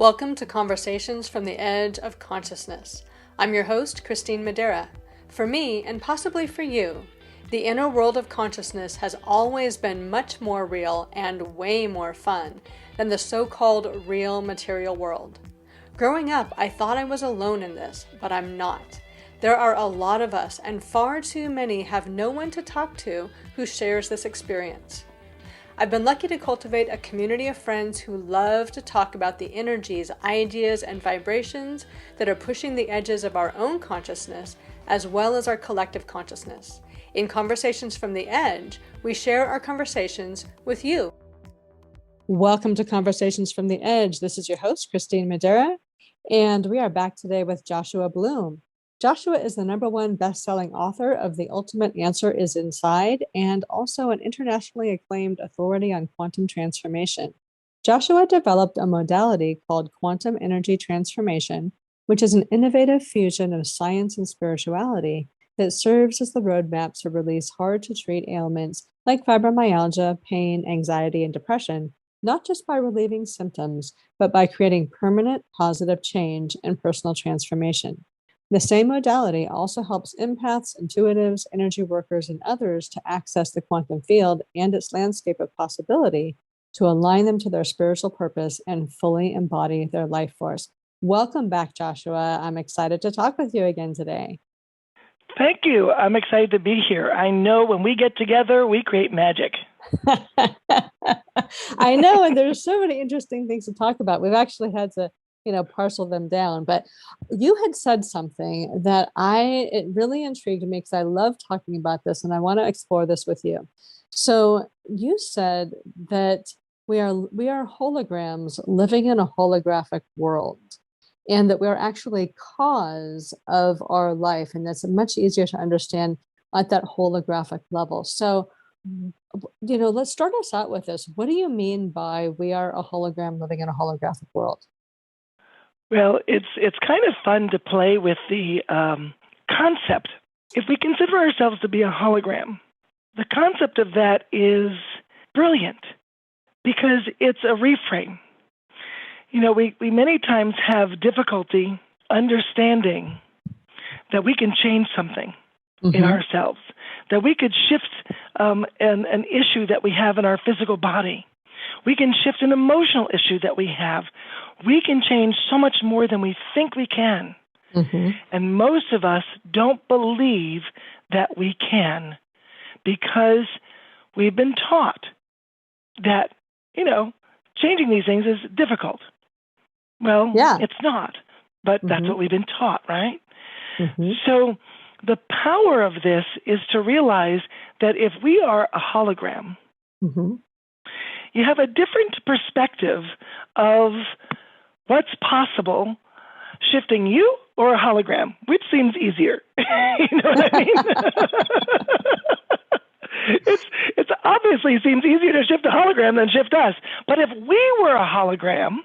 Welcome to Conversations from the Edge of Consciousness. I'm your host, Christine Madera. For me, and possibly for you, the inner world of consciousness has always been much more real and way more fun than the so-called real material world. Growing up, I thought I was alone in this, but I'm not. There are a lot of us, and far too many have no one to talk to who shares this experience. I've been lucky to cultivate a community of friends who love to talk about the energies, ideas, and vibrations that are pushing the edges of our own consciousness, as well as our collective consciousness. In Conversations from the Edge, we share our conversations with you. Welcome to Conversations from the Edge. This is your host, Christine Madera, and we are back today with Joshua Bloom. Joshua is the #1 best-selling author of The Ultimate Answer is Inside and also an internationally acclaimed authority on quantum transformation. Joshua developed a modality called quantum energy transformation, which is an innovative fusion of science and spirituality that serves as the roadmap to release hard-to-treat ailments like fibromyalgia, pain, anxiety, and depression, not just by relieving symptoms, but by creating permanent positive change and personal transformation. The same modality also helps empaths, intuitives, energy workers, and others to access the quantum field and its landscape of possibility to align them to their spiritual purpose and fully embody their life force. Welcome back, Joshua. I'm excited to talk with you again today. Thank you. I'm excited to be here. I know when we get together, we create magic. I know, and there's so many interesting things to talk about. We've actually had to parcel them down. But you had said something that it really intrigued me because I love talking about this and I want to explore this with you. So you said that we are holograms living in a holographic world and that we are actually cause of our life. And that's much easier to understand at that holographic level. So, let's start us out with this. What do you mean by we are a hologram living in a holographic world? Well, it's kind of fun to play with the concept. If we consider ourselves to be a hologram, the concept of that is brilliant because it's a reframe. We many times have difficulty understanding that we can change something in ourselves, that we could shift an issue that we have in our physical body. We can shift an emotional issue that we have. We can change so much more than we think we can. And most of us don't believe that we can because we've been taught that, changing these things is difficult. Well, It's not, but that's what we've been taught, right? So the power of this is to realize that if we are a hologram, you have a different perspective of what's possible shifting you or a hologram, which seems easier. You know what I mean? It obviously seems easier to shift a hologram than shift us. But if we were a hologram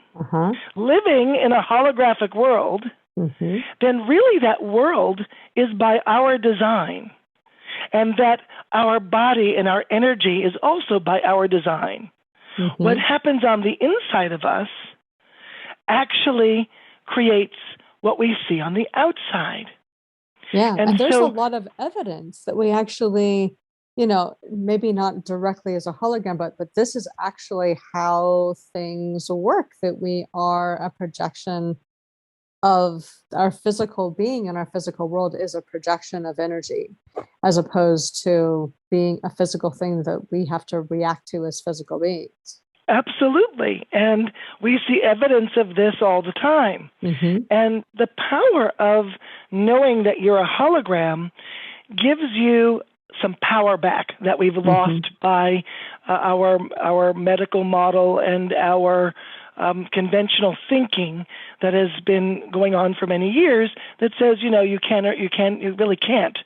living in a holographic world, then really that world is by our design. And that our body and our energy is also by our design. What happens on the inside of us actually creates what we see on the outside. Yeah, and there's a lot of evidence that we actually, maybe not directly as a hologram, but this is actually how things work, that we are a projection of our physical being, and our physical world is a projection of energy as opposed to being a physical thing that we have to react to as physical beings. Absolutely. And we see evidence of this all the time. And the power of knowing that you're a hologram gives you some power back that we've lost by our medical model and our conventional thinking that has been going on for many years that says, you really can't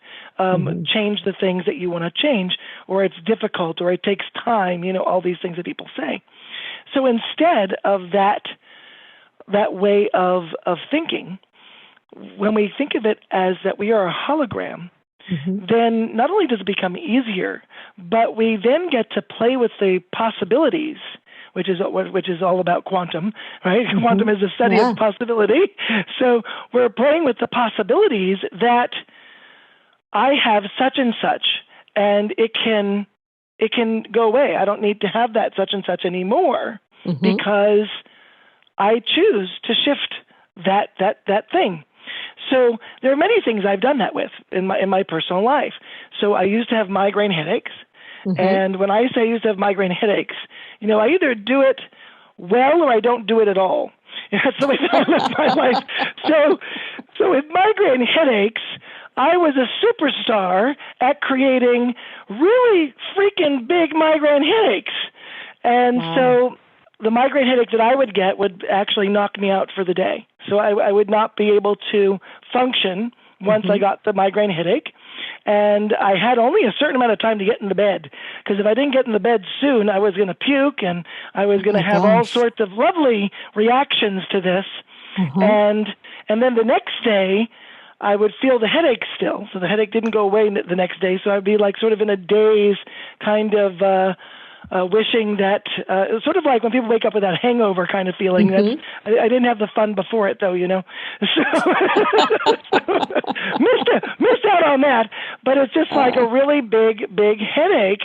change the things that you want to change, or it's difficult, or it takes time, all these things that people say. So instead of that way of thinking, when we think of it as that we are a hologram, then not only does it become easier, but we then get to play with the possibilities which is all about quantum, right? Mm-hmm. Quantum is the study of possibility. So we're playing with the possibilities that I have such and such, and it can go away. I don't need to have that such and such anymore because I choose to shift that thing. So there are many things I've done that with in my personal life. So I used to have migraine headaches. And when I say I used to have migraine headaches, I either do it well or I don't do it at all. That's the way that I live my life. So with migraine headaches, I was a superstar at creating really freaking big migraine headaches. And so the migraine headache that I would get would actually knock me out for the day. So I would not be able to function once I got the migraine headache. And I had only a certain amount of time to get into bed, because if I didn't get in the bed soon, I was going to puke and I was going to have all sorts of lovely reactions to this. And then the next day, I would feel the headache still. So the headache didn't go away the next day. So I'd be like sort of in a daze, kind of wishing that, sort of like when people wake up with that hangover kind of feeling. That I didn't have the fun before it, though, So missed out on that. But it's just like a really big headache.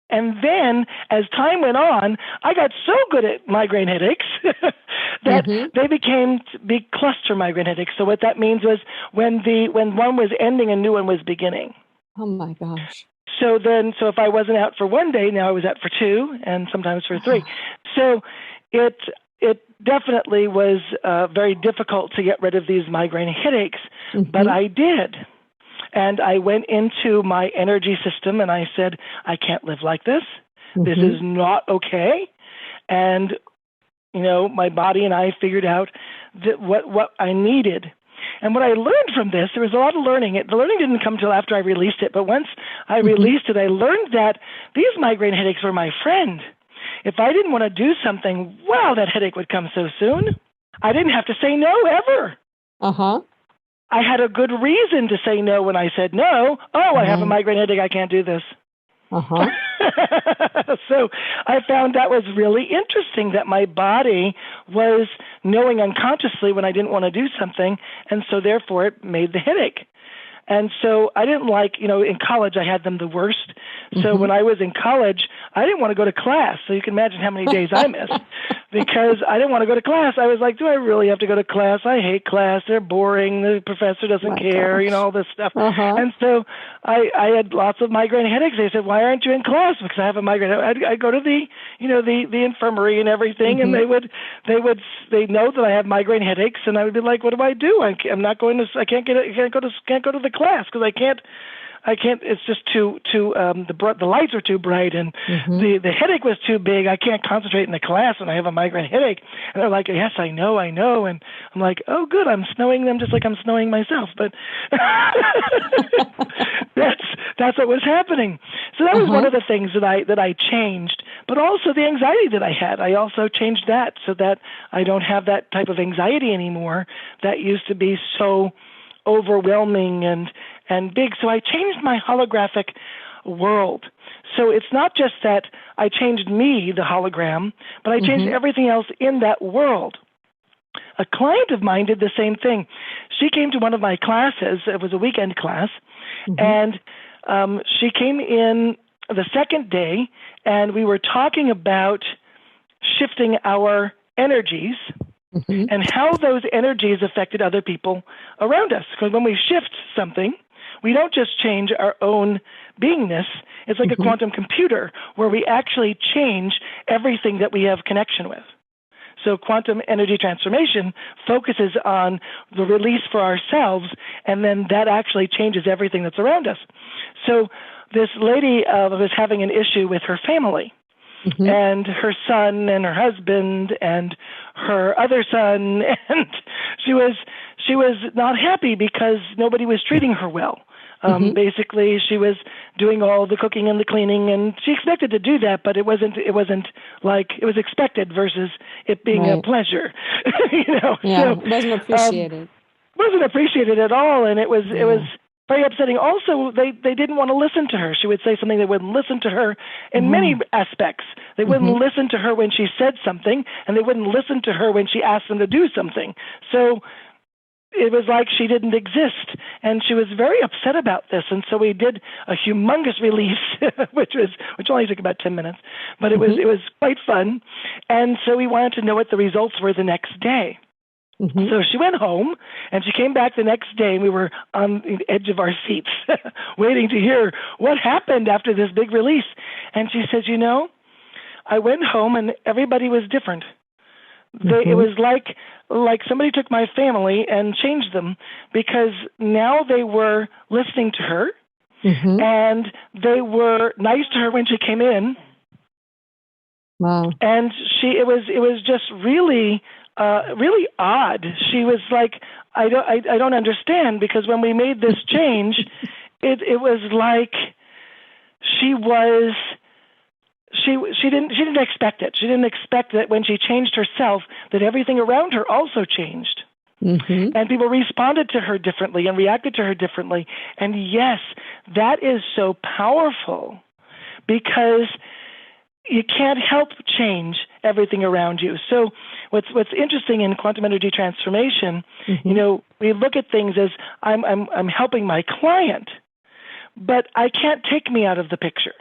And then, as time went on, I got so good at migraine headaches that they became big cluster migraine headaches. So what that means was when one was ending, a new one was beginning. Oh my gosh. So if I wasn't out for one day, now I was out for 2 and sometimes for 3. So it definitely was very difficult to get rid of these migraine headaches, but I did. And I went into my energy system and I said, I can't live like this. This is not okay. And, my body and I figured out that what I needed. And what I learned from this, there was a lot of learning. The learning didn't come till after I released it, but once I released it, I learned that these migraine headaches were my friend. If I didn't want to do something, wow, that headache would come so soon. I didn't have to say no ever. I had a good reason to say no when I said no. Oh, I have a migraine headache. I can't do this. So I found that was really interesting, that my body was knowing unconsciously when I didn't want to do something, and so therefore it made the headache. And so I didn't in college I had them the worst. So when I was in college, I didn't want to go to class. So you can imagine how many days I missed because I didn't want to go to class. I was like, do I really have to go to class? I hate class. They're boring. The professor doesn't care, all this stuff. And so I had lots of migraine headaches. They said, why aren't you in class? Because I have a migraine. I'd go to the infirmary and everything, and they know that I have migraine headaches, and I would be like, what do I do? I'm not going to. I can't go to the class because I can't. It's just the lights are too bright and the headache was too big. I can't concentrate in the class and I have a migraine headache. And they're like, yes, I know. And I'm like, oh, good. I'm snowing them just like I'm snowing myself. But that's what was happening. So that was one of the things that I changed. But also the anxiety that I had, I also changed that so that I don't have that type of anxiety anymore that used to be so overwhelming and big. So I changed my holographic world. So it's not just that I changed me, the hologram, but I changed everything else in that world. A client of mine did the same thing. She came to one of my classes. It was a weekend class. And she came in the second day, and we were talking about shifting our energies and how those energies affected other people around us. Because when we shift something, we don't just change our own beingness. It's like a quantum computer where we actually change everything that we have connection with. So quantum energy transformation focuses on the release for ourselves, and then that actually changes everything that's around us. So this lady was having an issue with her family. And her son and her husband and her other son, and she was not happy because nobody was treating her well. Basically, she was doing all the cooking and the cleaning, and she expected to do that, but it wasn't like it was expected versus it being a pleasure. Yeah, so, it wasn't appreciated. Wasn't appreciated at all, and it was Very upsetting. Also, they didn't want to listen to her. She would say something, they wouldn't listen to her in many aspects. They wouldn't listen to her when she said something, and they wouldn't listen to her when she asked them to do something. So it was like she didn't exist, and she was very upset about this. And so we did a humongous release, which only took about 10 minutes, but it was quite fun. And so we wanted to know what the results were the next day. So she went home, and she came back the next day, and we were on the edge of our seats waiting to hear what happened after this big release. And she says, I went home, and everybody was different. It was like somebody took my family and changed them, because now they were listening to her, and they were nice to her when she came in. Wow. And it was just really odd. She was like, I don't understand, because when we made this change, it was like she didn't expect it. She didn't expect that when she changed herself, that everything around her also changed. And people responded to her differently and reacted to her differently. And yes, that is so powerful, because you can't help change everything around you. So what's interesting in quantum energy transformation, we look at things as I'm helping my client, but I can't take me out of the picture.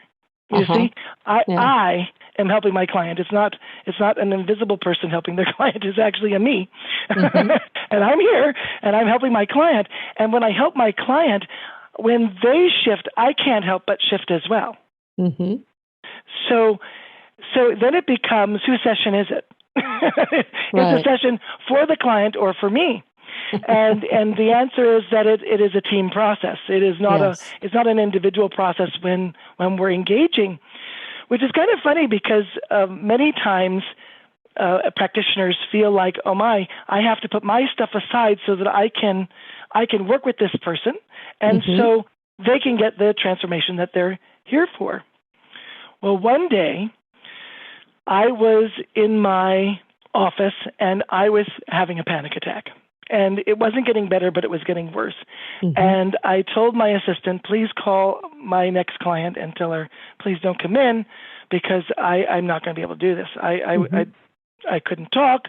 You see, I am helping my client. It's not an invisible person helping their client. It's actually a me. And I'm here, and I'm helping my client. And when I help my client, when they shift, I can't help but shift as well. So then it becomes, whose session is it? It's a session for the client or for me. And the answer is that it is a team process. It is not it's not an individual process when we're engaging, which is kind of funny, because many times practitioners feel like, oh my, I have to put my stuff aside so that I can work with this person, and so they can get the transformation that they're here for. Well, one day I was in my office, and I was having a panic attack. And it wasn't getting better, but it was getting worse. And I told my assistant, please call my next client and tell her, please don't come in, because I'm not going to be able to do this. I couldn't talk.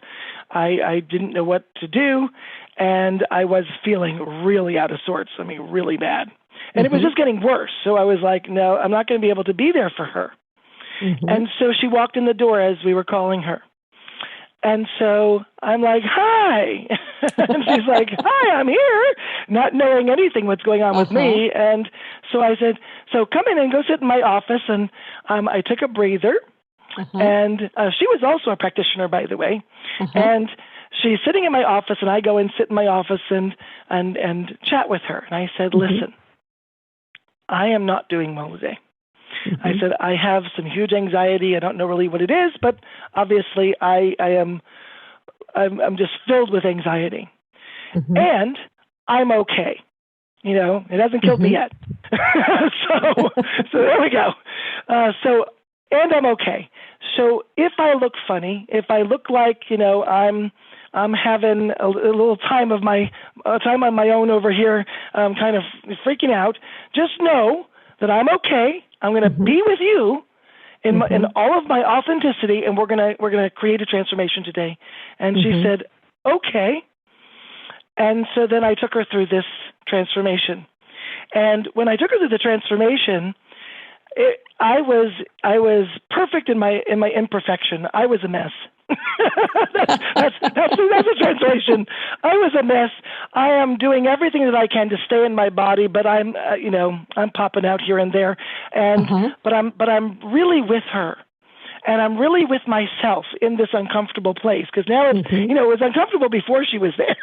I didn't know what to do. And I was feeling really out of sorts. I mean, really bad. And it was just getting worse. So I was like, no, I'm not going to be able to be there for her. And so she walked in the door as we were calling her. And so I'm like, hi. And she's like, hi, I'm here, not knowing anything what's going on with me. And so I said, so come in and go sit in my office. And I took a breather. And she was also a practitioner, by the way. And she's sitting in my office, and I go and sit in my office and chat with her. And I said, listen, I am not doing well today. I said, I have some huge anxiety. I don't know really what it is, but obviously I'm just filled with anxiety. And I'm okay. It hasn't killed me yet. So there we go. And I'm okay. So if I look funny, if I look like, I'm having a little time on my own over here, kind of freaking out, just know that I'm okay. I'm going to be with you in all of my authenticity, and we're going to create a transformation today. And she said, okay. And so then I took her through this transformation. And when I took her through the transformation, I was perfect in my imperfection. I was a mess. that's a translation. I was a mess. I am doing everything that I can to stay in my body, but I'm popping out here and there, and but I'm really with her. And I'm really with myself in this uncomfortable place, because now it's, it was uncomfortable before she was there.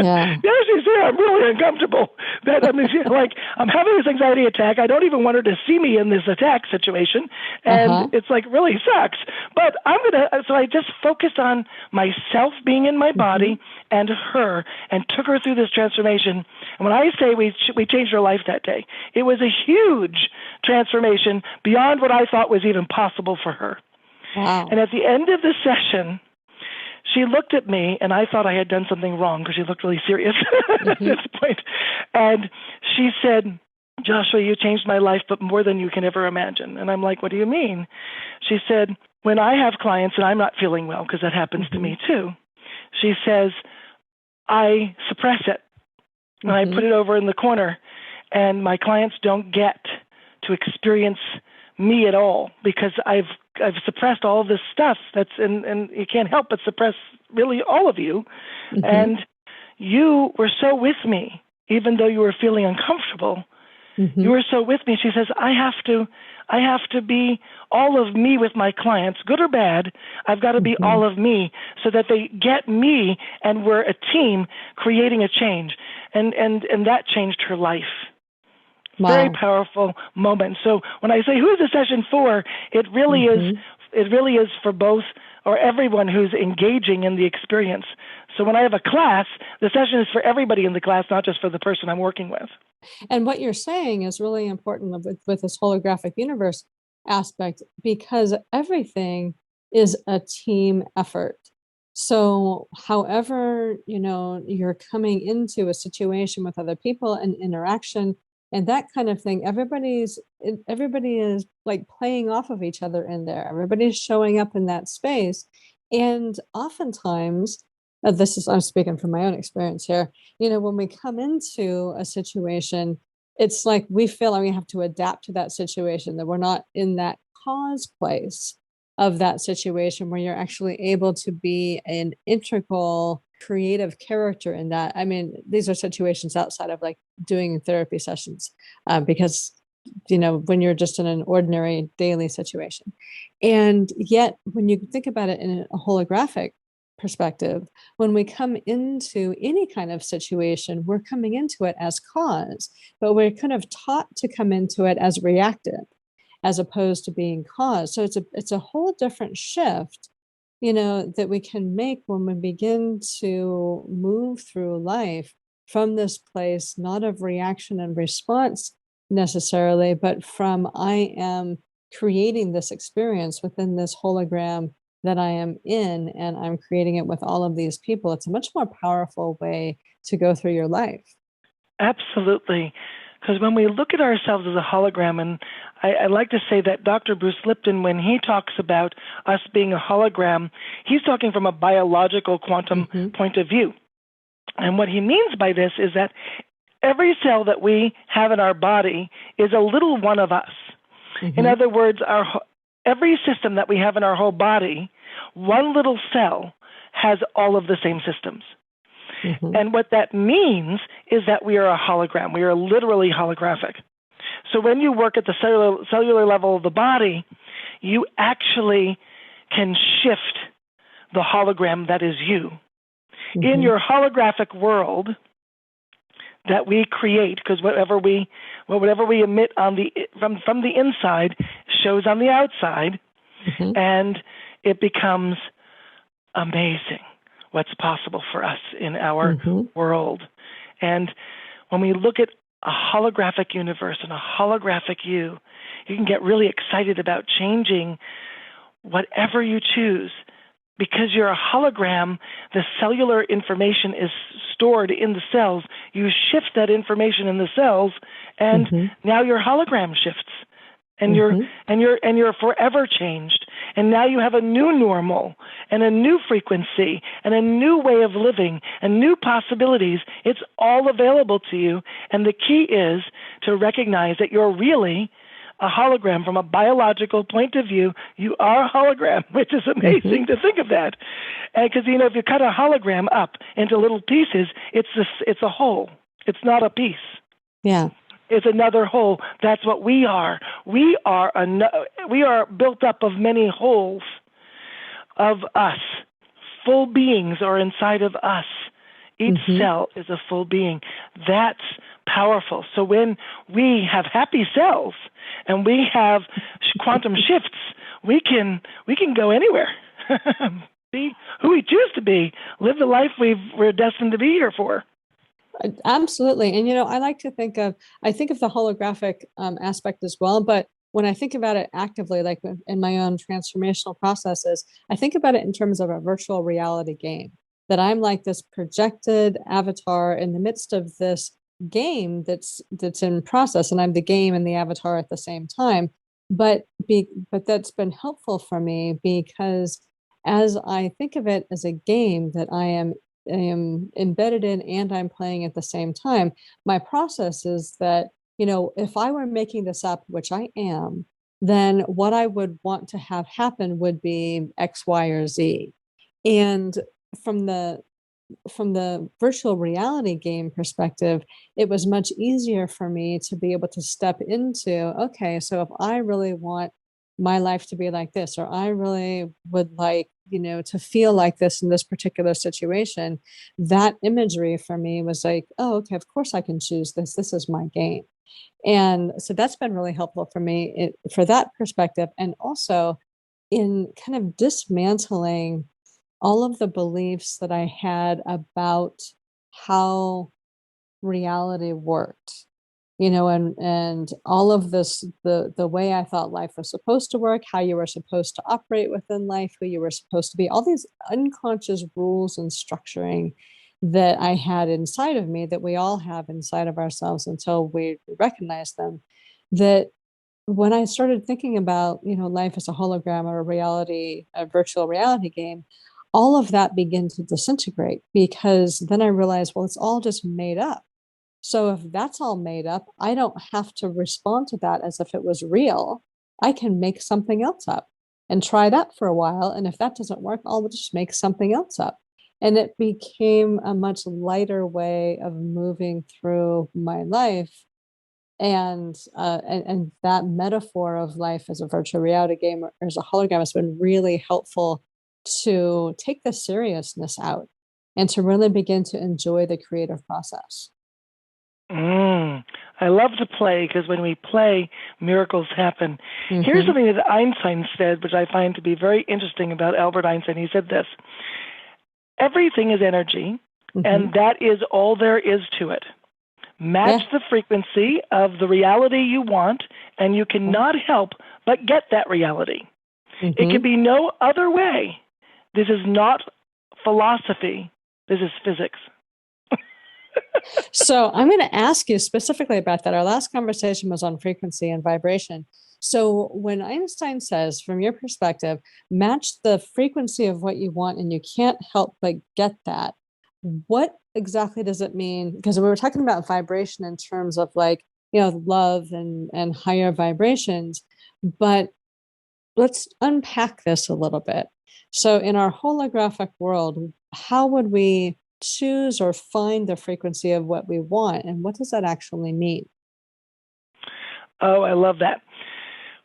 Now she's there, I'm really uncomfortable. I'm having this anxiety attack. I don't even want her to see me in this attack situation, and it's like really sucks. But so I just focused on myself being in my body and her, and took her through this transformation. And when I say we changed her life that day, it was a huge transformation beyond what I thought was even possible for her. Wow. And at the end of the session, she looked at me, and I thought I had done something wrong because she looked really serious at this point. And she said, Joshua, you changed my life, but more than you can ever imagine. And I'm like, what do you mean? She said, when I have clients and I'm not feeling well, because that happens to me too, she says, I suppress it. And I put it over in the corner, and my clients don't get to experience me at all because I've suppressed all this stuff that's and you can't help but suppress really all of you. And you were so with me, even though you were feeling uncomfortable. You were so with me. She says, I have to be all of me with my clients, good or bad. I've got to be all of me so that they get me, and we're a team creating a change. And that changed her life. Wow. Very powerful moment. So when I say, who is the session for, it really is for both or everyone who's engaging in the experience. So when I have a class, the session is for everybody in the class, not just for the person I'm working with. And what you're saying is really important with this holographic universe aspect, because everything is a team effort. So however, you're coming into a situation with other people and interaction and that kind of thing, everybody is like playing off of each other in there. Everybody's showing up in that space. And oftentimes, I'm speaking from my own experience here, when we come into a situation, it's like we feel like we have to adapt to that situation, that we're not in that cause place of that situation where you're actually able to be an integral creative character in that. I mean, these are situations outside of like doing therapy sessions, because when you're just in an ordinary daily situation. And yet when you think about it in a holographic perspective, when we come into any kind of situation, we're coming into it as cause, but we're kind of taught to come into it as reactive as opposed to being cause. So it's a whole different shift, that we can make when we begin to move through life from this place, not of reaction and response necessarily, but from I am creating this experience within this hologram that I am in, and I'm creating it with all of these people. It's a much more powerful way to go through your life. Absolutely. Because when we look at ourselves as a hologram, and I like to say that Dr. Bruce Lipton, when he talks about us being a hologram, he's talking from a biological quantum point of view. And what he means by this is that every cell that we have in our body is a little one of us. In other words, every system that we have in our whole body, one little cell has all of the same systems. And what that means is that we are a hologram. We are literally holographic. So when you work at the cellular level of the body, you actually can shift the hologram that is you. In your holographic world that we create, because whatever we emit from the inside shows on the outside, and it becomes amazing what's possible for us in our world. And when we look at a holographic universe and a holographic you can get really excited about changing whatever you choose. Because you're a hologram, the cellular information is stored in the cells. You shift that information in the cells, and now your hologram shifts. And you're forever changed. And now you have a new normal and a new frequency and a new way of living and new possibilities. It's all available to you. And the key is to recognize that you're really a hologram from a biological point of view. You are a hologram, which is amazing to think of that. Because, if you cut a hologram up into little pieces, it's a whole. It's not a piece. Yeah. It's another whole. That's what we are. We are built up of many wholes of us. Full beings are inside of us. Each cell is a full being. That's powerful. So when we have happy cells and we have quantum shifts, we can go anywhere. Be who we choose to be. Live the life we're destined to be here for. Absolutely. And, I think of the holographic aspect as well, but when I think about it actively, like in my own transformational processes, I think about it in terms of a virtual reality game, that I'm like this projected avatar in the midst of this game that's in process, and I'm the game and the avatar at the same time. But that's been helpful for me because as I think of it as a game that I am embedded in and I'm playing at the same time, my process is that, if I were making this up, which I am, then what I would want to have happen would be X, Y, or Z. And from the from the virtual reality game perspective, it was much easier for me to be able to step into, okay, so if I really want my life to be like this, or I really would like, to feel like this in this particular situation, that imagery for me was like, oh, okay, of course I can choose this. This is my game. And so that's been really helpful for me for that perspective. And also in kind of dismantling all of the beliefs that I had about how reality worked, and all of this, the way I thought life was supposed to work, how you were supposed to operate within life, who you were supposed to be, all these unconscious rules and structuring that I had inside of me, that we all have inside of ourselves until we recognize them. That when I started thinking about, life as a hologram or a virtual reality game, all of that began to disintegrate, because then I realized, well, it's all just made up. So if that's all made up, I don't have to respond to that as if it was real. I can make something else up and try that for a while. And if that doesn't work, I'll just make something else up. And it became a much lighter way of moving through my life. And that metaphor of life as a virtual reality game or as a hologram has been really helpful to take the seriousness out and to really begin to enjoy the creative process. I love to play because when we play, miracles happen. Here's something that Einstein said, which I find to be very interesting about Albert Einstein. He said this: everything is energy, and that is all there is to it. Match the frequency of the reality you want, and you cannot help but get that reality. It can be no other way. This is not philosophy. This is physics. So I'm going to ask you specifically about that. Our last conversation was on frequency and vibration. So when Einstein says, from your perspective, match the frequency of what you want and you can't help but get that, what exactly does it mean? Because we were talking about vibration in terms of like, love and higher vibrations, but let's unpack this a little bit. So in our holographic world, how would we choose or find the frequency of what we want? And what does that actually mean? Oh, I love that.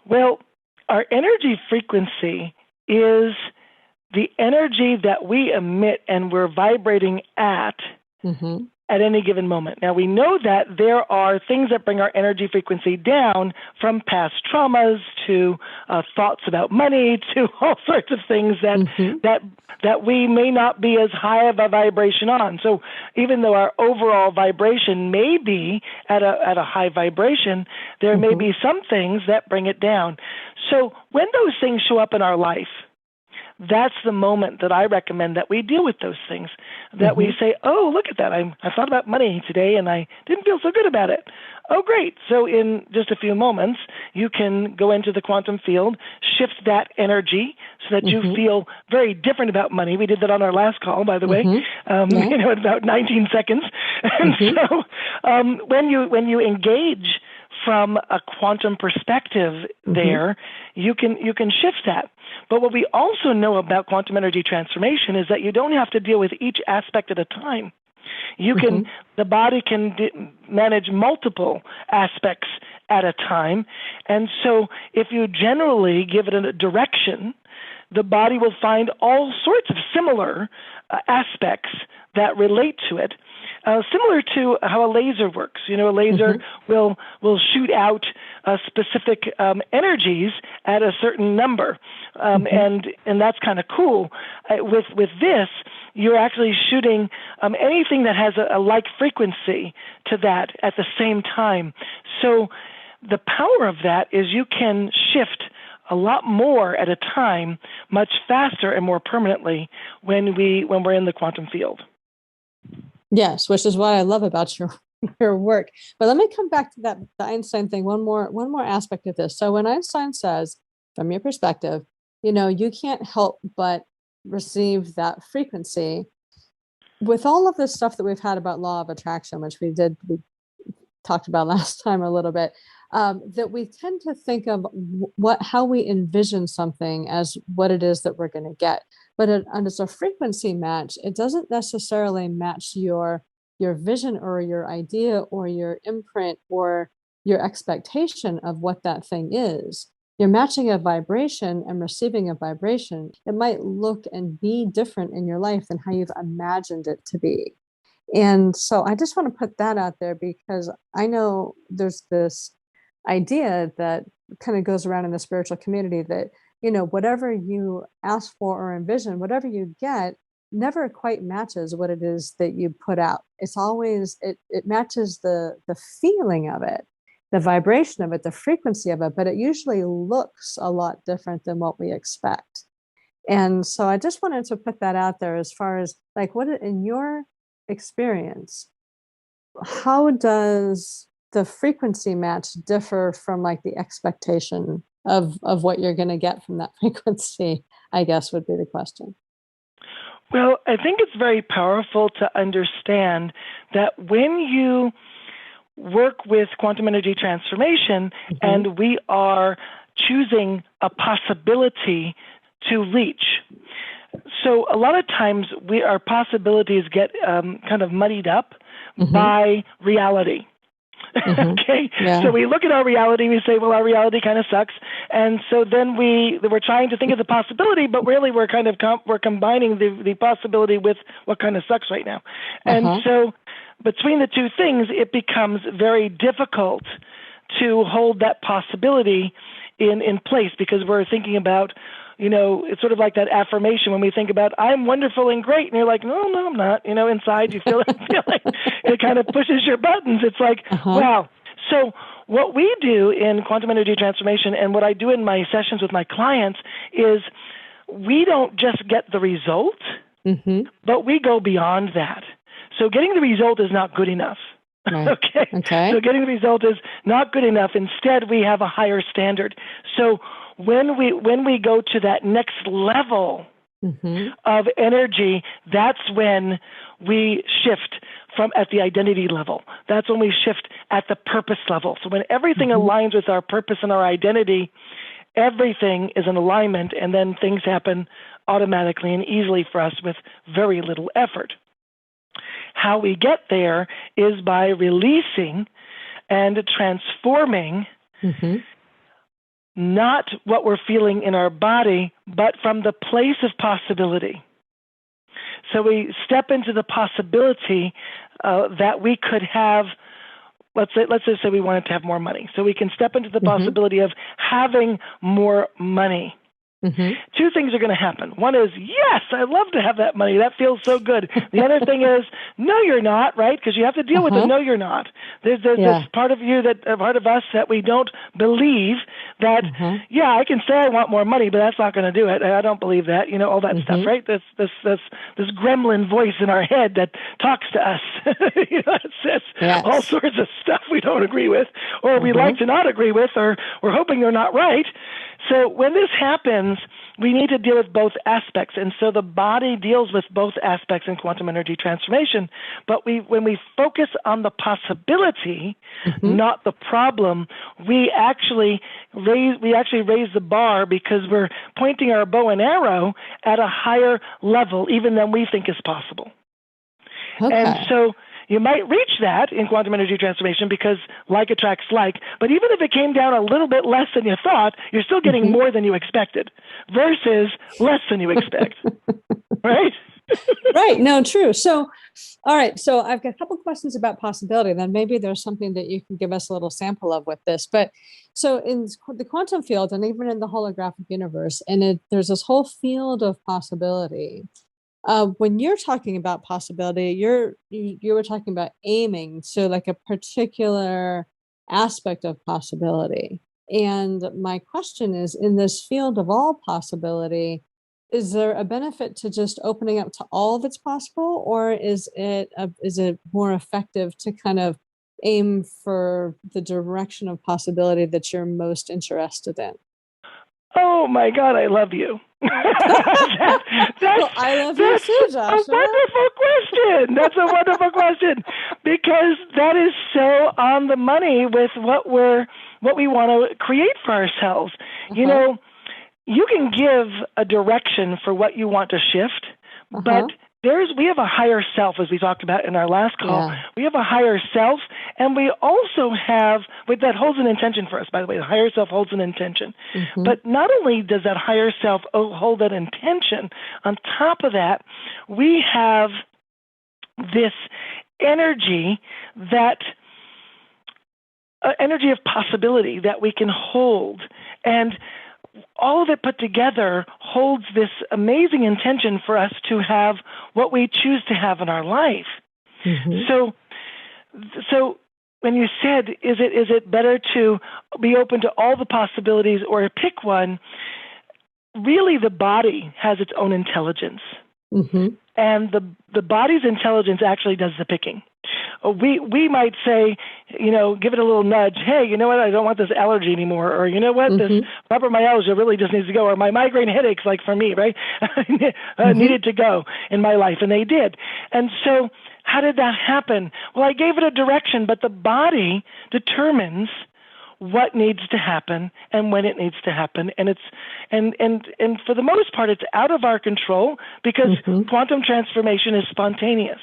Well, our energy frequency is the energy that we emit and we're vibrating at any given moment. Now, we know that there are things that bring our energy frequency down, from past traumas to thoughts about money to all sorts of things that we may not be as high of a vibration on. So even though our overall vibration may be at a high vibration, there may be some things that bring it down. So when those things show up in our life, that's the moment that I recommend that we deal with those things, that we say, oh, look at that. I thought about money today and I didn't feel so good about it. Oh, great. So in just a few moments, you can go into the quantum field, shift that energy so that you feel very different about money. We did that on our last call, by the way, in about 19 seconds. And so when you engage from a quantum perspective there, you can shift that. But what we also know about quantum energy transformation is that you don't have to deal with each aspect at a time. You can, the body can manage multiple aspects at a time. And so if you generally give it a direction, the body will find all sorts of similar aspects that relate to it. Similar to how a laser works. A laser will shoot out specific energies at a certain number, and that's kind of cool. With this, you're actually shooting anything that has a like frequency to that at the same time. So the power of that is you can shift a lot more at a time, much faster and more permanently when we're in the quantum field. Yes, which is what I love about your work. But let me come back to the Einstein thing. One more aspect of this. So when Einstein says, from your perspective, you can't help but receive that frequency. With all of this stuff that we've had about law of attraction, which we talked about last time a little bit, that we tend to think of how we envision something as what it is that we're going to get. But as a frequency match, it doesn't necessarily match your vision or your idea or your imprint or your expectation of what that thing is. You're matching a vibration and receiving a vibration. It might look and be different in your life than how you've imagined it to be. And so I just want to put that out there, because I know there's this idea that kind of goes around in the spiritual community that, whatever you ask for or envision, whatever you get never quite matches what it is that you put out. It's always, it matches the feeling of it, the vibration of it, the frequency of it, but it usually looks a lot different than what we expect. And so I just wanted to put that out there as far as like, what in your experience, how does the frequency match differ from like the expectation of what you're going to get from that frequency, I guess would be the question. Well, I think it's very powerful to understand that when you work with quantum energy transformation and we are choosing a possibility to reach. So a lot of times our possibilities get kind of muddied up by reality. Okay, yeah. So we look at our reality, we say, well, our reality kind of sucks, and so then we're trying to think of the possibility, but really we're kind of we're combining the possibility with what kind of sucks right now, and so between the two things, it becomes very difficult to hold that possibility in place, because we're thinking about, it's sort of like that affirmation when we think about, I'm wonderful and great. And you're like, no, I'm not. Inside you feel like it kind of pushes your buttons. It's like, wow. So what we do in quantum energy transformation, and what I do in my sessions with my clients, is we don't just get the result, but we go beyond that. So getting the result is not good enough. Right. Okay. So getting the result is not good enough. Instead, we have a higher standard. So when we go to that next level of energy, that's when we shift from at the identity level. That's when we shift at the purpose level. So when everything aligns with our purpose and our identity, everything is in alignment, and then things happen automatically and easily for us with very little effort. How we get there is by releasing and transforming not what we're feeling in our body, but from the place of possibility. So we step into the possibility that we could have, let's just say we wanted to have more money. So we can step into the possibility of having more money. Two things are going to happen. One is, yes, I'd love to have that money. That feels so good. The other thing is, no, you're not, right? Because you have to deal with the no, you're not. There's this part of you, part of us that we don't believe that, yeah, I can say I want more money, but that's not going to do it. I don't believe that, all that stuff, right? This gremlin voice in our head that talks to us. It says all sorts of stuff we don't agree with, or we like to not agree with, or we're hoping they're not right. So when this happens, we need to deal with both aspects. And so the body deals with both aspects in quantum energy transformation. But when we focus on the possibility, not the problem, we actually raise the bar, because we're pointing our bow and arrow at a higher level even than we think is possible. And so you might reach that in quantum energy transformation, because like attracts like, but even if it came down a little bit less than you thought, you're still getting more than you expected versus less than you expect, right? Right. No, true. So, all right. So I've got a couple questions about possibility. Then maybe there's something that you can give us a little sample of with this. But so in the quantum field, and even in the holographic universe, and there's this whole field of possibility. When you're talking about possibility, you were talking about aiming, so like a particular aspect of possibility. And my question is, in this field of all possibility, is there a benefit to just opening up to all that's possible, or is it more effective to kind of aim for the direction of possibility that you're most interested in? Oh my God, I love you. Well, I love you too, Joshua. A wonderful question. That's a wonderful question, because that is so on the money with what we want to create for ourselves. You know, you can give a direction for what you want to shift, but we have a higher self, as we talked about in our last call. Yeah. We have a higher self, and we also have, that holds an intention for us, by the way. The higher self holds an intention. But not only does that higher self hold that intention, on top of that, we have this energy energy of possibility that we can hold. And all of it put together holds this amazing intention for us to have what we choose to have in our life. So when you said, is it better to be open to all the possibilities or pick one, really the body has its own intelligence. And the body's intelligence actually does the picking. We might say, give it a little nudge. Hey, you know what? I don't want this allergy anymore. Or you know what? This fibromyalgia really just needs to go. Or my migraine headaches, like for me, right? Needed to go in my life, and they did. And so how did that happen? Well, I gave it a direction, but the body determines what needs to happen and when it needs to happen. And and for the most part, it's out of our control, because quantum transformation is spontaneous.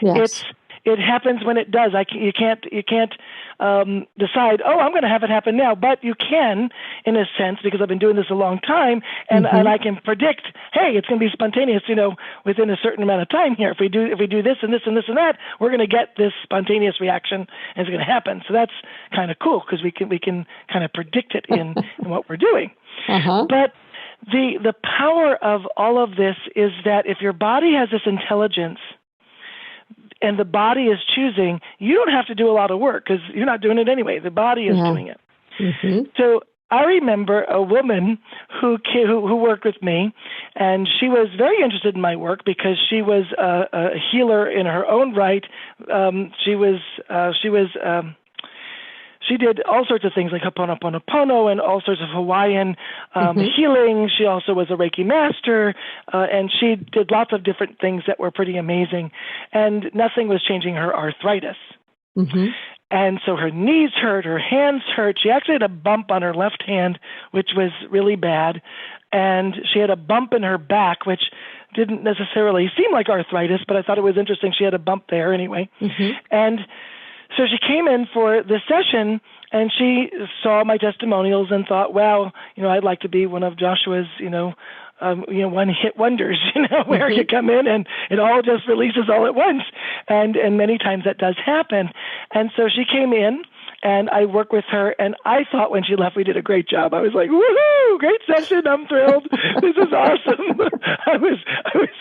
Yes. It happens when it does. You can't decide, I'm going to have it happen now. But you can, in a sense, because I've been doing this a long time, and I can predict, hey, it's going to be spontaneous, within a certain amount of time here. If we do this and this and this and that, we're going to get this spontaneous reaction, and it's going to happen. So that's kind of cool, because we can kind of predict it in what we're doing. But the power of all of this is that if your body has this intelligence, and the body is choosing, you don't have to do a lot of work, because you're not doing it anyway. The body is doing it. So I remember a woman who worked with me, and she was very interested in my work because she was a healer in her own right. She did all sorts of things like Ho'oponopono and all sorts of Hawaiian healing. She also was a Reiki master, and she did lots of different things that were pretty amazing. And nothing was changing her arthritis. And so her knees hurt, her hands hurt. She actually had a bump on her left hand, which was really bad. And she had a bump in her back, which didn't necessarily seem like arthritis, but I thought it was interesting. She had a bump there anyway. And so she came in for this session, and she saw my testimonials and thought, wow, I'd like to be one of Joshua's, one-hit wonders, where you come in and it all just releases all at once. And many times that does happen. And so she came in, and I worked with her, and I thought when she left, we did a great job. I was like, woohoo, great session. I'm thrilled. This is awesome. I was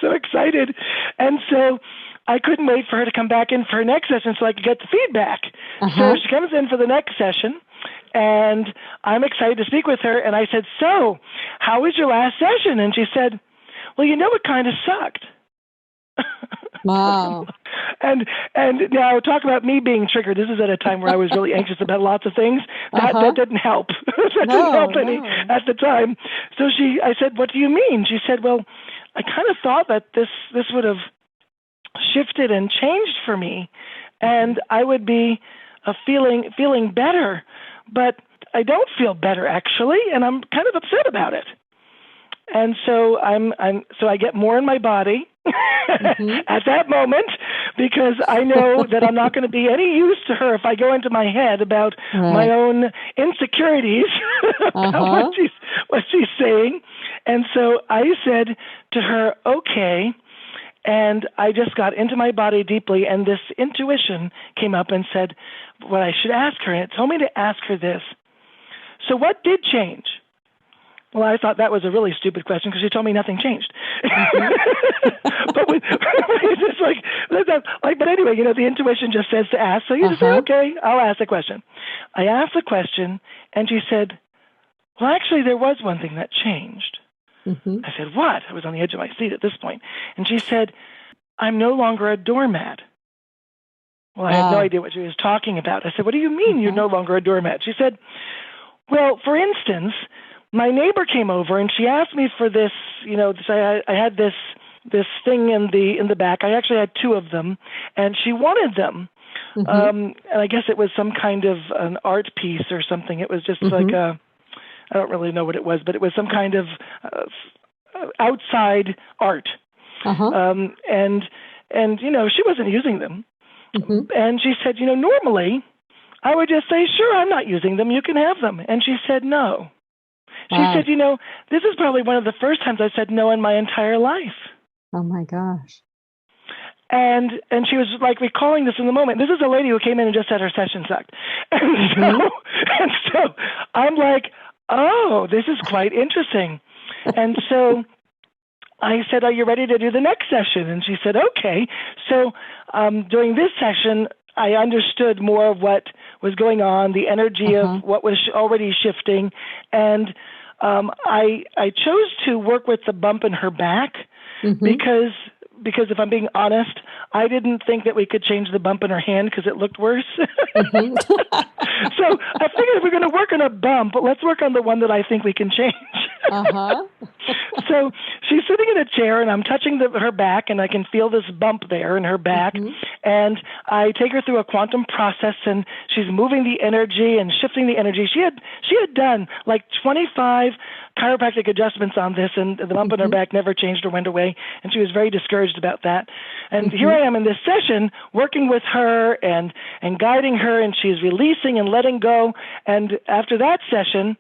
so excited. And so I couldn't wait for her to come back in for her next session so I could get the feedback. So she comes in for the next session, and I'm excited to speak with her. And I said, so how was your last session? And she said, well, it kind of sucked. Wow. And now talk about me being triggered. This is at a time where I was really anxious about lots of things. That didn't help. That didn't help any at the time. So I said, what do you mean? She said, well, I kind of thought that this would have shifted and changed for me, and I would be feeling better, but I don't feel better actually, and I'm kind of upset about it. And so I get more in my body at that moment, because I know that I'm not going to be any use to her if I go into my head about my own insecurities about what she's saying. And so I said to her, okay. And I just got into my body deeply, and this intuition came up and said what I should ask her. And it told me to ask her this. So what did change? Well, I thought that was a really stupid question because she told me nothing changed. Mhm. But it's just but anyway, the intuition just says to ask. So you just say, okay, I'll ask the question. I asked the question, and she said, well, actually, there was one thing that changed. Mhm. I said, what? I was on the edge of my seat at this point. And she said, I'm no longer a doormat. Well, I had no idea what she was talking about. I said, what do you mean you're no longer a doormat? She said, well, for instance, my neighbor came over and she asked me for this, I had this thing in the back. I actually had two of them, and she wanted them. And I guess it was some kind of an art piece or something. It was just like I don't really know what it was, but it was some kind of outside art. And she wasn't using them. And she said, normally I would just say, sure, I'm not using them. You can have them. And she said, no. She said, this is probably one of the first times I said no in my entire life. Oh my gosh. And she was like recalling this in the moment. This is a lady who came in and just said her session sucked. And so I'm like, oh, this is quite interesting. And so I said, are you ready to do the next session? And she said, okay. So during this session, I understood more of what was going on, the energy of what was already shifting. And I chose to work with the bump in her back because if I'm being honest, I didn't think that we could change the bump in her hand because it looked worse. So I figured if we're going to work on a bump, let's work on the one that I think we can change. So she's sitting in a chair, and I'm touching her back, and I can feel this bump there in her back. And I take her through a quantum process, and she's moving the energy and shifting the energy. She had done like 25 chiropractic adjustments on this, and the bump in her back never changed or went away, and she was very discouraged about that. And here I am in this session working with her and guiding her, and she's releasing and letting go. And after that session,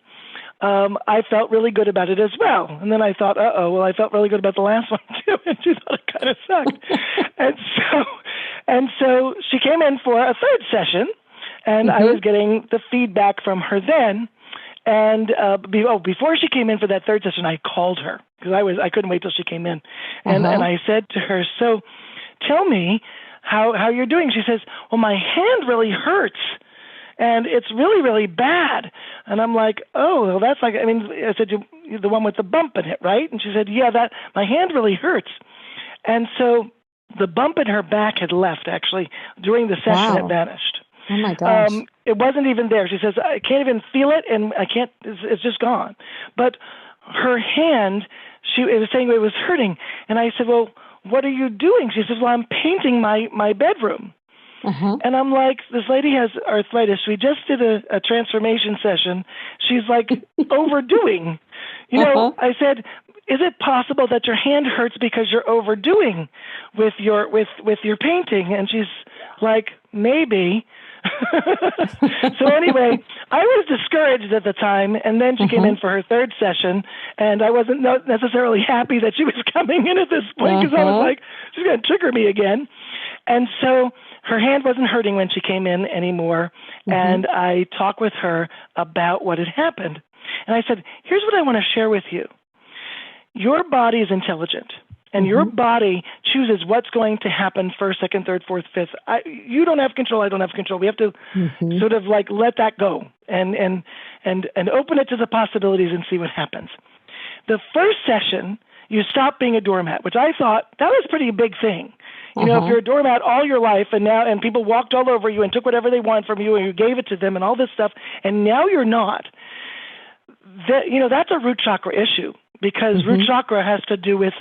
I felt really good about it as well. And then I thought, I felt really good about the last one too. And she thought it kind of sucked. and so she came in for a third session, and I was getting the feedback from her then. And before she came in for that third session, I called her because I couldn't wait till she came in. And I said to her, so tell me how you're doing. She says, well, my hand really hurts. And it's really, really bad. And I'm like, oh, well, that's I said, you're the one with the bump in it, right? And she said, yeah, my hand really hurts. And so the bump in her back had left, actually. During the session, it vanished. Oh, my gosh. It wasn't even there. She says, I can't even feel it, and it's just gone. But her hand, it was saying it was hurting. And I said, well, what are you doing? She says, well, I'm painting my bedroom. And I'm like, this lady has arthritis. We just did a transformation session. She's like overdoing. I said, is it possible that your hand hurts because you're overdoing with your painting? And she's like, maybe. So anyway, I was discouraged at the time, and then she came in for her third session, and I wasn't necessarily happy that she was coming in at this point because I was like, she's going to trigger me again. And so her hand wasn't hurting when she came in anymore, and I talked with her about what had happened. And I said, here's what I want to share with you. Your body is intelligent, and your body chooses what's going to happen first, second, third, fourth, fifth. You don't have control. I don't have control. We have to sort of like let that go and open it to the possibilities and see what happens. The first session, you stop being a doormat, which I thought that was a pretty big thing. If you're a doormat all your life and people walked all over you and took whatever they want from you and you gave it to them and all this stuff, and now you're not, that's a root chakra issue because root chakra has to do with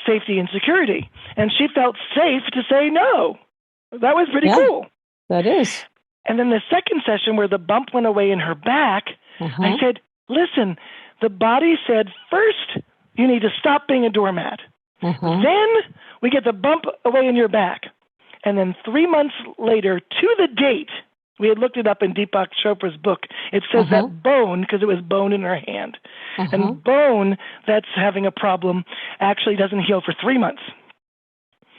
safety and security. And she felt safe to say no. That was pretty cool. That is. And then the second session where the bump went away in her back, I said, listen, the body said, first, you need to stop being a doormat. Then we get the bump away in your back. And then 3 months later, to the date, we had looked it up in Deepak Chopra's book. It says that bone, because it was bone in her hand. And bone that's having a problem actually doesn't heal for 3 months.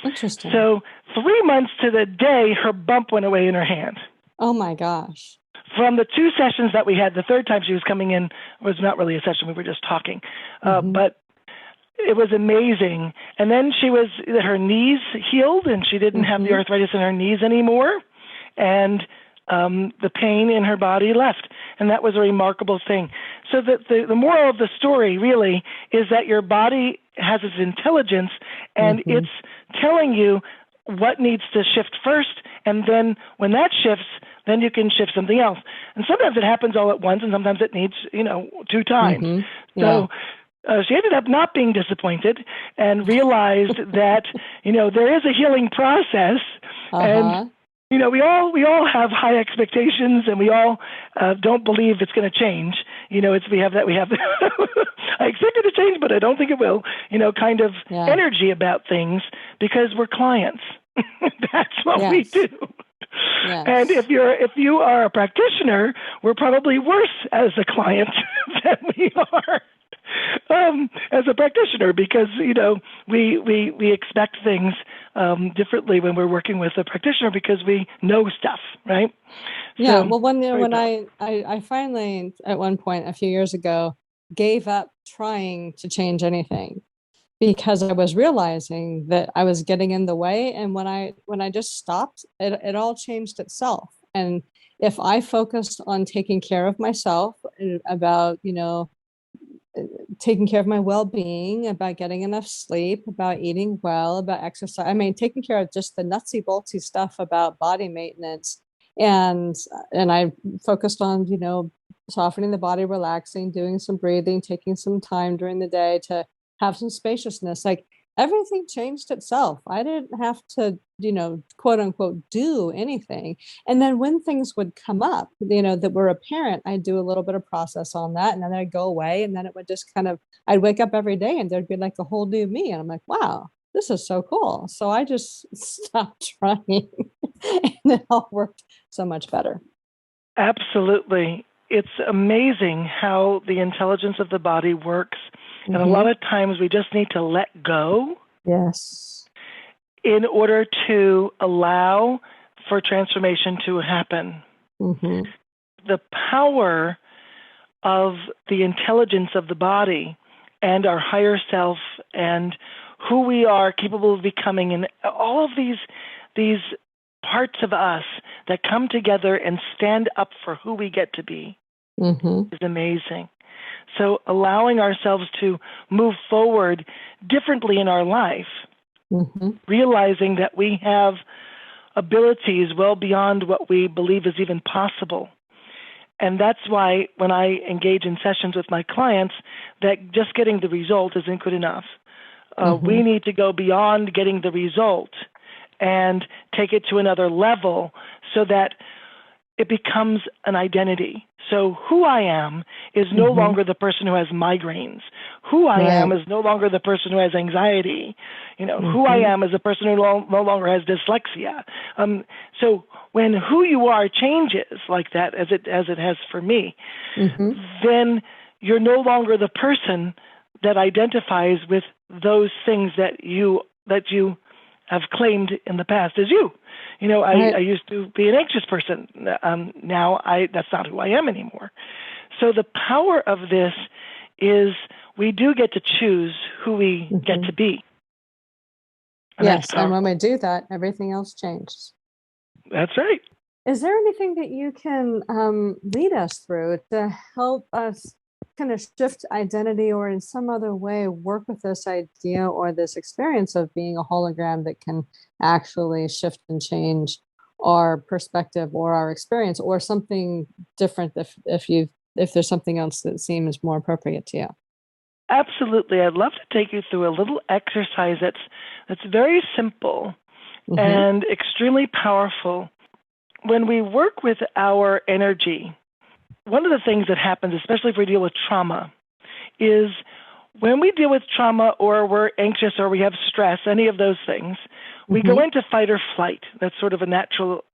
Interesting. So 3 months to the day, her bump went away in her hand. Oh, my gosh. from the 2 sessions that we had, the third time she was coming in was not really a session. We were just talking. But it was amazing. And then her knees healed, and she didn't have the arthritis in her knees anymore. And the pain in her body left. And that was a remarkable thing. So the moral of the story really is that your body has its intelligence, and it's telling you what needs to shift first. And then when that shifts, then you can shift something else. And sometimes it happens all at once, and sometimes it needs, 2 times. So she ended up not being disappointed and realized that, there is a healing process. And we all have high expectations, and we all don't believe it's going to change. We have I expect it to change, but I don't think it will. Kind of energy about things, because we're clients. That's what we do. Yes. And if you are a practitioner, we're probably worse as a client than we are as a practitioner, because we expect things differently when we're working with a practitioner, because we know stuff, right? Yeah. So, well, when I finally at one point a few years ago gave up trying to change anything, because I was realizing that I was getting in the way, and when I just stopped, it all changed itself. And if I focused on taking care of myself, about taking care of my well-being, about getting enough sleep, about eating well, about exercise. I mean, taking care of just the nutsy boltsy stuff about body maintenance. And I focused on, softening the body, relaxing, doing some breathing, taking some time during the day to have some spaciousness. Like, everything changed itself. I didn't have to, quote unquote, do anything. And then when things would come up, that were apparent, I'd do a little bit of process on that, and then I'd go away, and then it would just I'd wake up every day and there'd be like a whole new me. And I'm like, wow, this is so cool. So I just stopped trying and it all worked so much better. Absolutely. It's amazing how the intelligence of the body works. And a lot of times we just need to let go. Yes. In order to allow for transformation to happen. The power of the intelligence of the body and our higher self and who we are capable of becoming, and all of these parts of us that come together and stand up for who we get to be is amazing. So allowing ourselves to move forward differently in our life, realizing that we have abilities well beyond what we believe is even possible. And that's why when I engage in sessions with my clients, that just getting the result isn't good enough. We need to go beyond getting the result and take it to another level so that it becomes an identity. So who I am is no longer the person who has migraines. Who I am is no longer the person who has anxiety. Who I am is a person who no longer has dyslexia. So when who you are changes like that, as it has for me, then you're no longer the person that identifies with those things that you have claimed in the past as you. I used to be an anxious person. Now that's not who I am anymore. So the power of this is we do get to choose who we get to be. And yes, and when we do that, everything else changes. That's right. Is there anything that you can lead us through to help us kind of shift identity, or in some other way work with this idea or this experience of being a hologram that can actually shift and change our perspective or our experience, or something different if there's something else that seems more appropriate to you? Absolutely. I'd love to take you through a little exercise that's very simple and extremely powerful. When we work with our energy, one of the things that happens, especially if we deal with trauma, is when we deal with trauma or we're anxious or we have stress, any of those things, we go into fight or flight. That's sort of a natural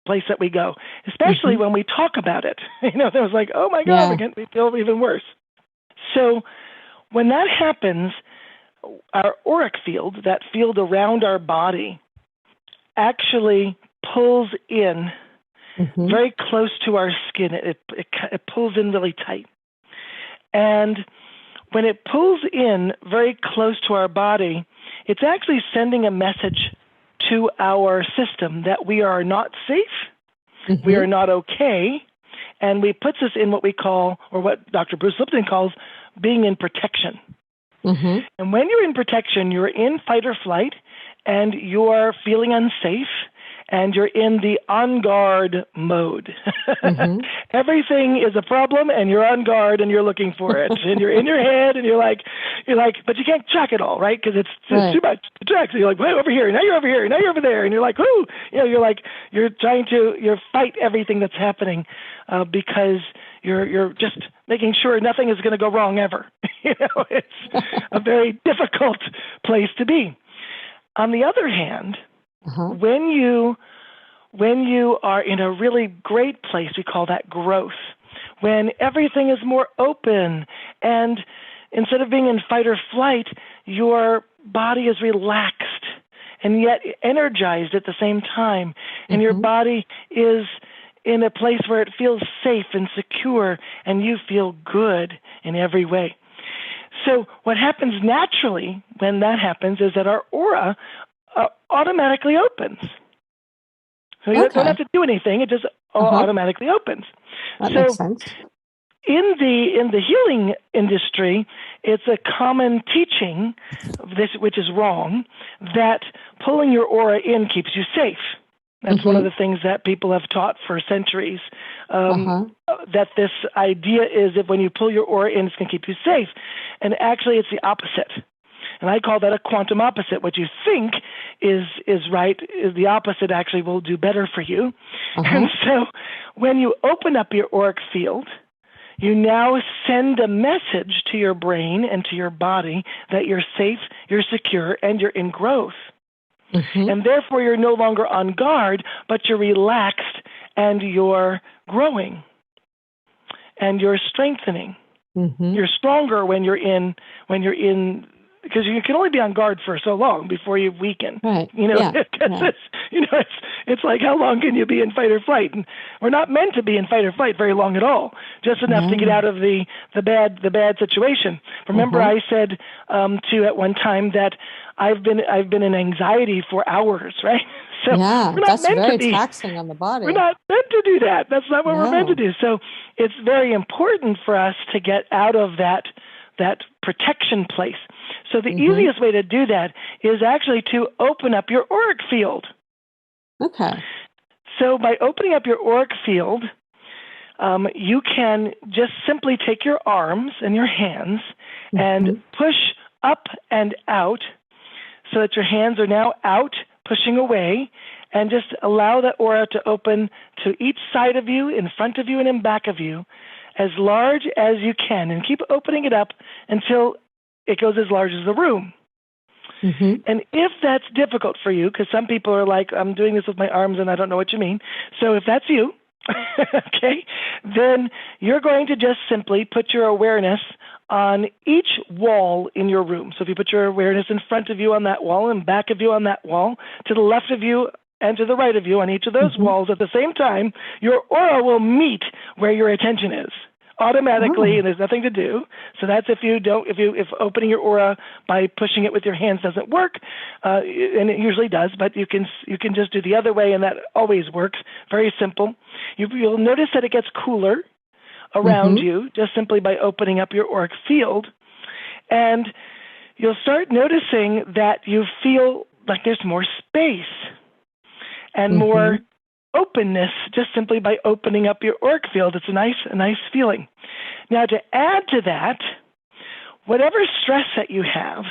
place that we go, especially when we talk about it. It was like, oh my God, we feel even worse. So when that happens, our auric field, that field around our body, actually pulls in very close to our skin. It pulls in really tight. And when it pulls in very close to our body, it's actually sending a message to our system that we are not safe, we are not okay, and it puts us in what we call, or what Dr. Bruce Lipton calls, being in protection. And when you're in protection, you're in fight or flight, and you're feeling unsafe, and you're in the on guard mode. Everything is a problem, and you're on guard, and you're looking for it, and you're in your head, and you're like, but you can't track it all, right? Because it's too much to track. So you're like, wait, over here, now you're over here, now you're over there, and you're like, whoo, you're trying to fight everything that's happening because you're just making sure nothing is going to go wrong ever. It's a very difficult place to be. On the other hand, when you are in a really great place, we call that growth. When everything is more open, and instead of being in fight or flight, your body is relaxed and yet energized at the same time, and your body is in a place where it feels safe and secure, and you feel good in every way. So what happens naturally when that happens is that our aura automatically opens. So you don't have to do anything; it just automatically opens. That makes sense. In the healing industry, it's a common teaching, which is wrong, that pulling your aura in keeps you safe. That's one of the things that people have taught for centuries, that this idea is that when you pull your aura in, it's going to keep you safe. And actually, it's the opposite. And I call that a quantum opposite. What you think is right, is the opposite actually will do better for you. And so when you open up your auric field, you now send a message to your brain and to your body that you're safe, you're secure, and you're in growth. And therefore, you're no longer on guard, but you're relaxed, and you're growing, and you're strengthening. You're stronger when you're in, because you can only be on guard for so long before you weaken. Right. It's like, how long can you be in fight or flight? And we're not meant to be in fight or flight very long at all, just enough to get out of the bad situation. Remember, I said to you at one time that I've been in anxiety for hours, right? So we're not that's meant very to be taxing on the body. We're not meant to do that. That's not what we're meant to do. So it's very important for us to get out of that protection place. So the easiest way to do that is actually to open up your auric field. So by opening up your auric field, you can just simply take your arms and your hands and push up and out so that your hands are now out, pushing away, and just allow that aura to open to each side of you, in front of you, and in back of you, as large as you can, and keep opening it up until it goes as large as the room. And if that's difficult for you, because some people are like, I'm doing this with my arms and I don't know what you mean. So if that's you, then you're going to just simply put your awareness on each wall in your room. So if you put your awareness in front of you on that wall, and back of you on that wall, to the left of you and to the right of you on each of those walls at the same time, your aura will meet where your attention is automatically, and there's nothing to do. So that's if opening your aura by pushing it with your hands doesn't work, and it usually does, but you can just do the other way, and that always works. Very simple. You'll notice that it gets cooler around you just simply by opening up your auric field, and you'll start noticing that you feel like there's more space and more openness just simply by opening up your auric field. It's a nice feeling. Now, to add to that, whatever stress that you have,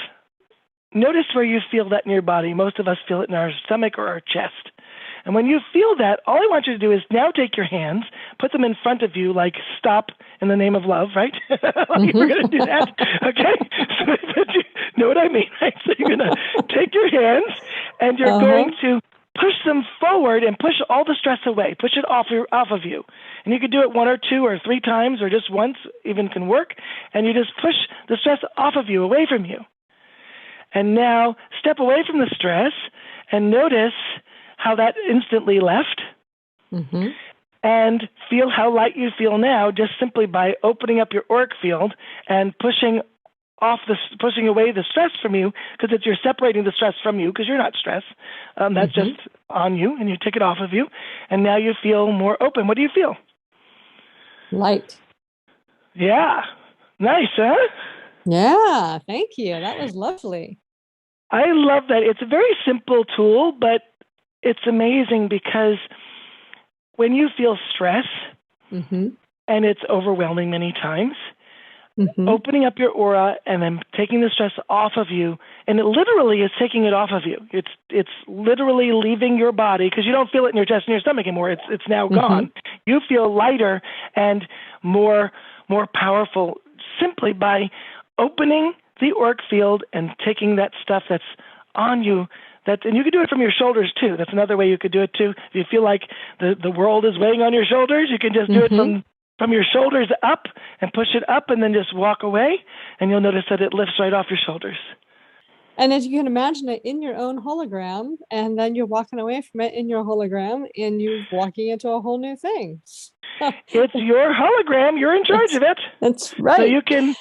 notice where you feel that in your body. Most of us feel it in our stomach or our chest. And when you feel that, all I want you to do is now take your hands, put them in front of you, like stop in the name of love, right? We're going to do that, okay? So you know what I mean, right? So you're going to take your hands, and you're going to push them forward and push all the stress away. Push it off of you. And you could do it 1 or 2 or 3 times, or just once even can work. And you just push the stress off of you, away from you. And now step away from the stress and notice how that instantly left. and feel how light you feel now just simply by opening up your auric field and pushing away the stress from you, because you're separating the stress from you because you're not stressed. That's just on you, and you take it off of you, and now you feel more open. What do you feel? Light. Yeah. Nice, huh? Yeah, thank you. That was lovely. I love that. It's a very simple tool, but it's amazing because when you feel stress, and it's overwhelming many times, opening up your aura and then taking the stress off of you, and it literally is taking it off of you. It's literally leaving your body, because you don't feel it in your chest and your stomach anymore. It's now gone. You feel lighter and more powerful simply by opening the auric field and taking that stuff that's on you. And you can do it from your shoulders too. That's another way you could do it too. If you feel like the world is weighing on your shoulders, you can just do it from your shoulders up and push it up and then just walk away, and you'll notice that it lifts right off your shoulders. And as you can imagine it in your own hologram, and then you're walking away from it in your hologram, and you're walking into a whole new thing. It's your hologram. You're in charge of it. That's right. So you can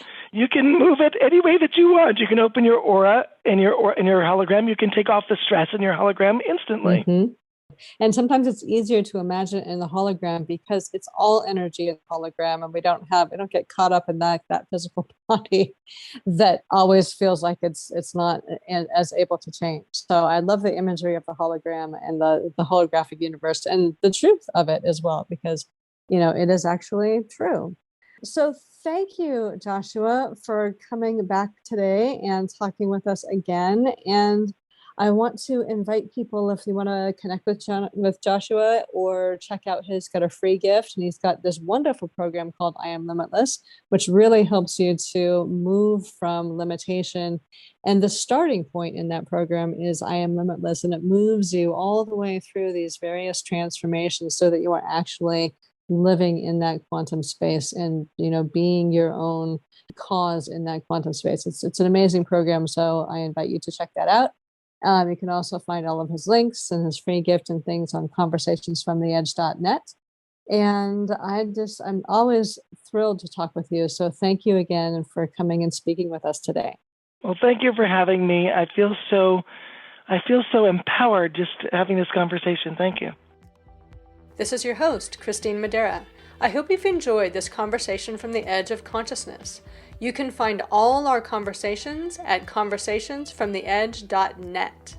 move it any way that you want. You can open your aura in your hologram. You can take off the stress in your hologram instantly. And sometimes it's easier to imagine it in the hologram because it's all energy in the hologram, and we don't get caught up in that physical body that always feels like it's not as able to change. So I love the imagery of the hologram and the holographic universe and the truth of it as well, because it is actually true. So thank you, Joshua, for coming back today and talking with us again. And I want to invite people, if you want to connect with Joshua or check out he's got a free gift, and he's got this wonderful program called I Am Limitless, which really helps you to move from limitation. And the starting point in that program is I Am Limitless, and it moves you all the way through these various transformations so that you are actually living in that quantum space and, being your own cause in that quantum space. It's an amazing program. So I invite you to check that out. You can also find all of his links and his free gift and things on conversationsfromtheedge.net. And I'm always thrilled to talk with you. So thank you again for coming and speaking with us today. Well, thank you for having me. I feel so empowered just having this conversation. Thank you. This is your host, Christine Madera. I hope you've enjoyed this conversation from the edge of consciousness. You can find all our conversations at conversationsfromtheedge.net.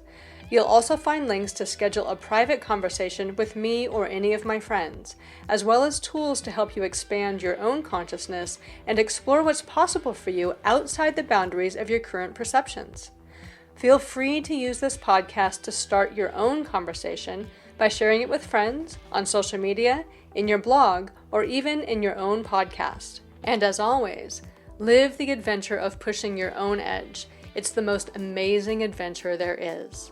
You'll also find links to schedule a private conversation with me or any of my friends, as well as tools to help you expand your own consciousness and explore what's possible for you outside the boundaries of your current perceptions. Feel free to use this podcast to start your own conversation by sharing it with friends, on social media, in your blog, or even in your own podcast. And as always, live the adventure of pushing your own edge. It's the most amazing adventure there is.